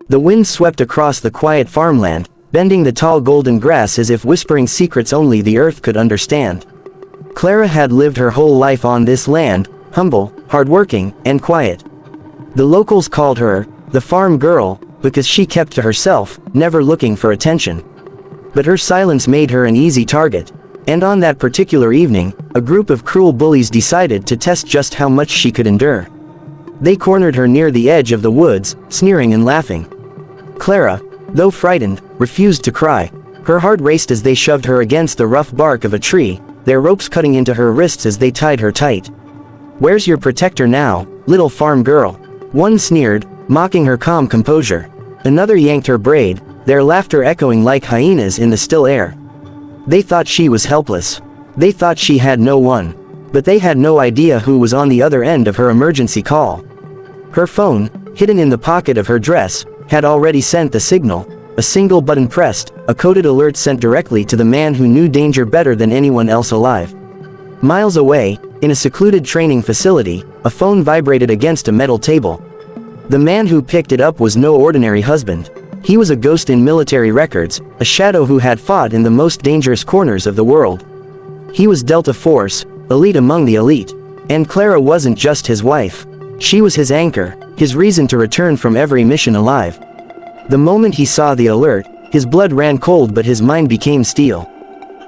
The wind swept across the quiet farmland, bending the tall golden grass as if whispering secrets only the earth could understand. Clara had lived her whole life on this land, humble, hardworking, and quiet. The locals called her the farm girl because she kept to herself, never looking for attention. But her silence made her an easy target, and on that particular evening, a group of cruel bullies decided to test just how much she could endure. They cornered her near the edge of the woods, sneering and laughing. Clara, though frightened, refused to cry. Her heart raced as they shoved her against the rough bark of a tree, their ropes cutting into her wrists as they tied her tight. "Where's your protector now, little farm girl?" One sneered, mocking her calm composure. Another yanked her braid, their laughter echoing like hyenas in the still air. They thought she was helpless. They thought she had no one. But they had no idea who was on the other end of her emergency call. Her phone, hidden in the pocket of her dress, had already sent the signal. A single button pressed, a coded alert sent directly to the man who knew danger better than anyone else alive. Miles away, in a secluded training facility, a phone vibrated against a metal table. The man who picked it up was no ordinary husband. He was a ghost in military records, a shadow who had fought in the most dangerous corners of the world. He was Delta Force, elite among the elite. And Clara wasn't just his wife. She was his anchor, his reason to return from every mission alive. The moment he saw the alert, his blood ran cold but his mind became steel.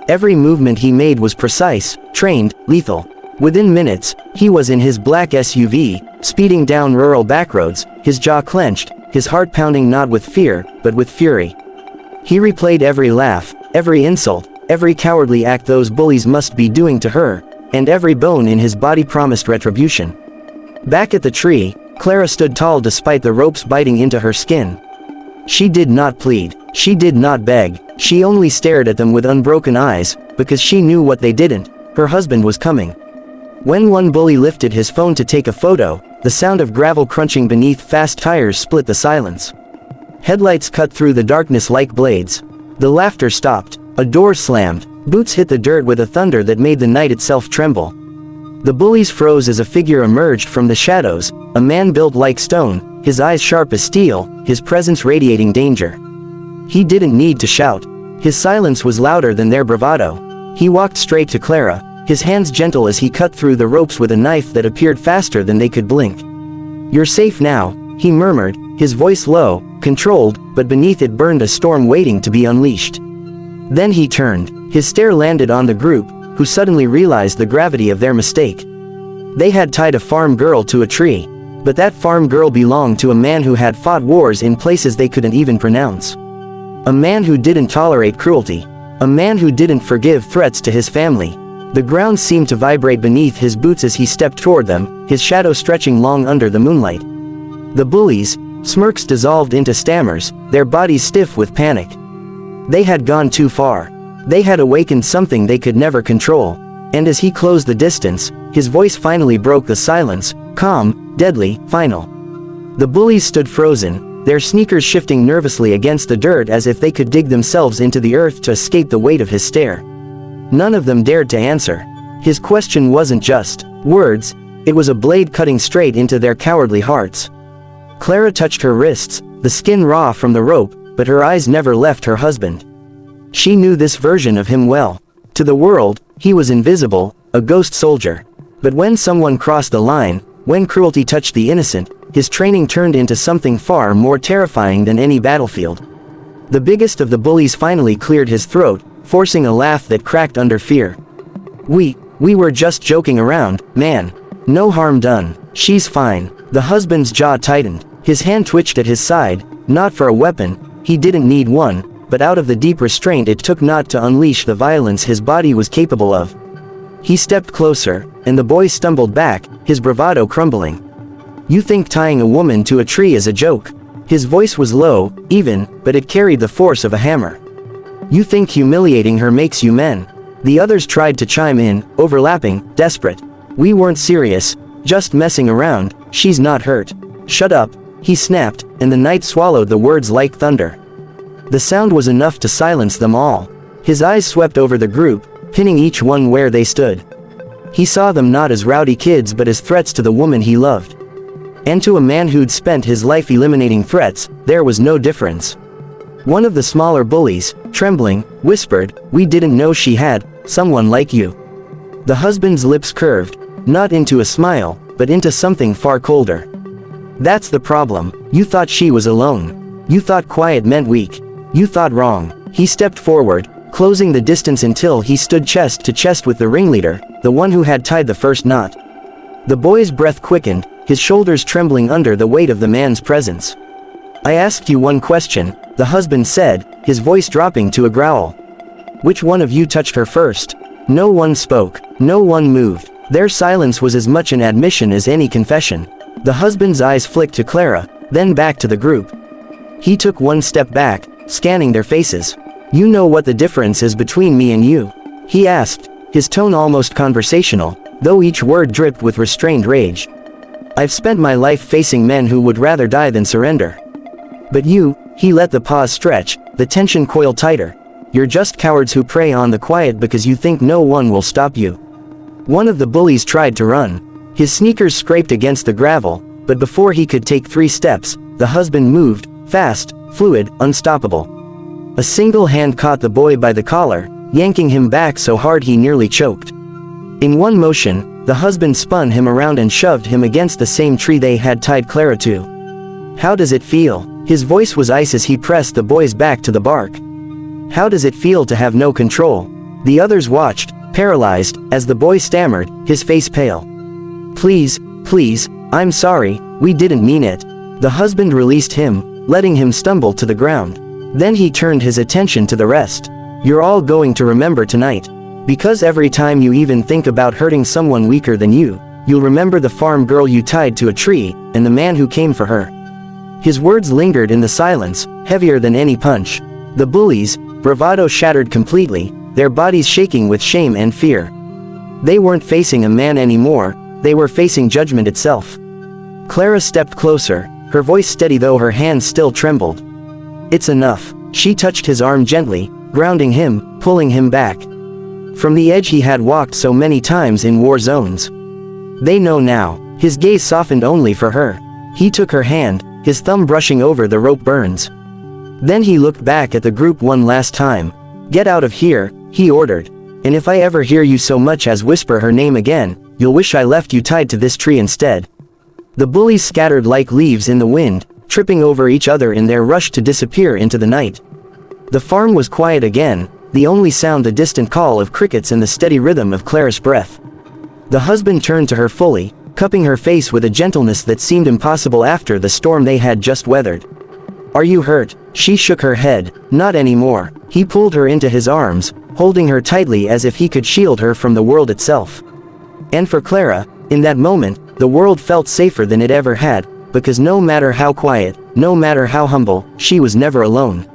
Every movement he made was precise, trained, lethal. Within minutes, he was in his black SUV, speeding down rural backroads, his jaw clenched, his heart pounding not with fear, but with fury. He replayed every laugh, every insult, every cowardly act those bullies must be doing to her, and every bone in his body promised retribution. Back at the tree, Clara stood tall despite the ropes biting into her skin. She did not plead, she did not beg, she only stared at them with unbroken eyes, because she knew what they didn't: her husband was coming. When one bully lifted his phone to take a photo, the sound of gravel crunching beneath fast tires split the silence. Headlights cut through the darkness like blades. The laughter stopped, a door slammed, boots hit the dirt with a thunder that made the night itself tremble. The bullies froze as a figure emerged from the shadows, a man built like stone, his eyes sharp as steel, his presence radiating danger. He didn't need to shout. His silence was louder than their bravado. He walked straight to Clara, his hands gentle as he cut through the ropes with a knife that appeared faster than they could blink. "You're safe now," he murmured, his voice low, controlled, but beneath it burned a storm waiting to be unleashed. Then he turned. His stare landed on the group, who suddenly realized the gravity of their mistake. They had tied a farm girl to a tree, but that farm girl belonged to a man who had fought wars in places they couldn't even pronounce. A man who didn't tolerate cruelty. A man who didn't forgive threats to his family. The ground seemed to vibrate beneath his boots as he stepped toward them, his shadow stretching long under the moonlight. The bullies, smirks dissolved into stammers, their bodies stiff with panic. They had gone too far. They had awakened something they could never control. And as he closed the distance, his voice finally broke the silence, calm, deadly, final. The bullies stood frozen, their sneakers shifting nervously against the dirt as if they could dig themselves into the earth to escape the weight of his stare. None of them dared to answer. His question wasn't just words, it was a blade cutting straight into their cowardly hearts. Clara touched her wrists, the skin raw from the rope, but her eyes never left her husband. She knew this version of him well. To the world, he was invisible, a ghost soldier. But when someone crossed the line, when cruelty touched the innocent, his training turned into something far more terrifying than any battlefield. The biggest of the bullies finally cleared his throat, forcing a laugh that cracked under fear. We were just joking around, man. No harm done. She's fine." The husband's jaw tightened. His hand twitched at his side, not for a weapon, he didn't need one, but out of the deep restraint it took not to unleash the violence his body was capable of. He stepped closer, and the boy stumbled back, his bravado crumbling. "You think tying a woman to a tree is a joke?" His voice was low, even, but it carried the force of a hammer. "You think humiliating her makes you men?" The others tried to chime in, overlapping, desperate. "We weren't serious, just messing around, she's not hurt." "Shut up," he snapped, and the night swallowed the words like thunder. The sound was enough to silence them all. His eyes swept over the group, pinning each one where they stood. He saw them not as rowdy kids but as threats to the woman he loved. And to a man who'd spent his life eliminating threats, there was no difference. One of the smaller bullies, trembling, whispered, "We didn't know she had someone like you." The husband's lips curved, not into a smile, but into something far colder. "That's the problem. You thought she was alone. You thought quiet meant weak. You thought wrong." He stepped forward, closing the distance until he stood chest to chest with the ringleader, the one who had tied the first knot. The boy's breath quickened, his shoulders trembling under the weight of the man's presence. "I asked you one question," the husband said, his voice dropping to a growl. "Which one of you touched her first?" No one spoke, no one moved. Their silence was as much an admission as any confession. The husband's eyes flicked to Clara, then back to the group. He took one step back, scanning their faces. "You know what the difference is between me and you?" he asked, his tone almost conversational, though each word dripped with restrained rage. "I've spent my life facing men who would rather die than surrender. But you," he let the pause stretch, the tension coil tighter. "You're just cowards who prey on the quiet because you think no one will stop you." One of the bullies tried to run. His sneakers scraped against the gravel, but before he could take 3 steps, the husband moved, fast, fluid, unstoppable. A single hand caught the boy by the collar, yanking him back so hard he nearly choked. In one motion, the husband spun him around and shoved him against the same tree they had tied Clara to. "How does it feel?" His voice was ice as he pressed the boy's back to the bark. "How does it feel to have no control?" The others watched, paralyzed, as the boy stammered, his face pale. "Please, please, I'm sorry, we didn't mean it." The husband released him, letting him stumble to the ground. Then he turned his attention to the rest. "You're all going to remember tonight. Because every time you even think about hurting someone weaker than you, you'll remember the farm girl you tied to a tree, and the man who came for her." His words lingered in the silence, heavier than any punch. The bullies, bravado shattered completely, their bodies shaking with shame and fear. They weren't facing a man anymore, they were facing judgment itself. Clara stepped closer, her voice steady though her hands still trembled. "It's enough." She touched his arm gently, grounding him, pulling him back from the edge he had walked so many times in war zones. They know now. His gaze softened only for her. He took her hand, his thumb brushing over the rope burns. Then he looked back at the group one last time. "Get out of here," he ordered. "And if I ever hear you so much as whisper her name again, you'll wish I left you tied to this tree instead." The bullies scattered like leaves in the wind, tripping over each other in their rush to disappear into the night. The farm was quiet again, the only sound the distant call of crickets and the steady rhythm of Clara's breath. The husband turned to her fully, cupping her face with a gentleness that seemed impossible after the storm they had just weathered. "Are you hurt?" She shook her head. "Not anymore." He pulled her into his arms, holding her tightly as if he could shield her from the world itself. And for Clara, in that moment, the world felt safer than it ever had, because no matter how quiet, no matter how humble, she was never alone.